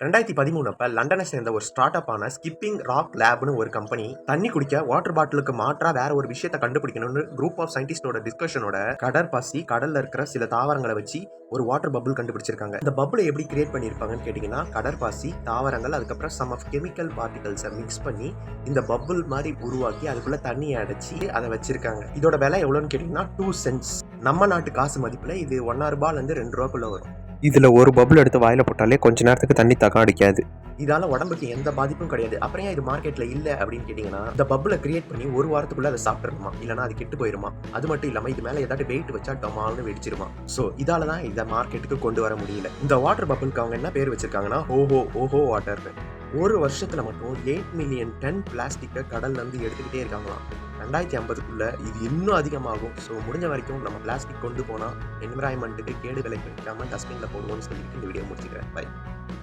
2013 அப்ப லண்டனை சேர்ந்த ஒரு ஸ்டார்ட் அப்பான ஸ்கிப்பிங் ராக் லேப்னு ஒரு கம்பெனி தண்ணி குடிக்க வாட்டர் பாட்டிலுக்கு மாற்றா வேற ஒரு விஷயத்தை கண்டுபிடிக்கணும்னு குரூப் ஆஃப் சயின்டிஸ்டோட டிஸ்கஷனோட கடற்பாசி கடல்ல இருக்கிற சில தாவரங்களை வச்சு ஒரு வாட்டர் பபுள் கண்டுபிடிச்சிருக்காங்க. இந்த பபுளை எப்படி கிரியேட் பண்ணிருப்பாங்கன்னு கேட்டீங்கன்னா, கடற்பாசி தாவரங்கள் அதுக்கப்புறம் சம் ஆஃப் கெமிக்கல் பார்ட்டிகல்ஸை மிக்ஸ் பண்ணி இந்த பபுள் மாதிரி உருவாக்கி அதுக்குள்ள தண்ணியை அடைச்சி அதை வச்சிருக்காங்க. இதோட விலை எவ்வளோன்னு கேட்டீங்கன்னா 2 சென்ட்ஸ். நம்ம நாட்டு காசு மதிப்புல இது ₹1.5 2 ரூபாய்க்குள்ள வரும். இதுல ஒரு பபுள் எடுத்து வாயில போட்டாலே கொஞ்ச நேரத்துக்கு தண்ணி தகம் அடிக்காது. இதால உடம்புக்கு எந்த பாதிப்பும் கிடையாது. அப்புறம் இது மார்க்கெட்ல இல்ல அப்படின்னு கேட்டீங்கன்னா, இந்த பப்புல கிரியேட் பண்ணி ஒரு வாரத்துக்குள்ள அதை சாப்பிட்டுருமா, இல்லைன்னா அது கெட்டு போயிருமா. அது மட்டும் இல்லாம இது மேல ஏதாவது வெயிட் வச்சா டமால்னு வெடிச்சிருமா. சோ இதாலதான் இதை மார்க்கெட்டுக்கு கொண்டு வர முடியல. இந்த வாட்டர் பப்புளுக்கு அவங்க என்ன பேர் வச்சிருக்காங்கன்னா ஓஹோ வாட்டர். ஒரு வருஷத்துல மட்டும் 8 மில்லியன் டன் பிளாஸ்டிக்கை கடல்ல இருந்து எடுத்துக்கிட்டே இருக்காங்களாம். 2050க்குள்ள இது இன்னும் அதிகமாகும். ஸோ முடிஞ்ச வரைக்கும் நம்ம பிளாஸ்டிக் கொண்டு போனா என்விரான்மெண்ட்டுக்கு கேடு விளைவிக்காம டஸ்ட்பின்ல போடுவோம்னு சொல்லிட்டு இந்த வீடியோ முடிச்சுக்கிறேன். பை.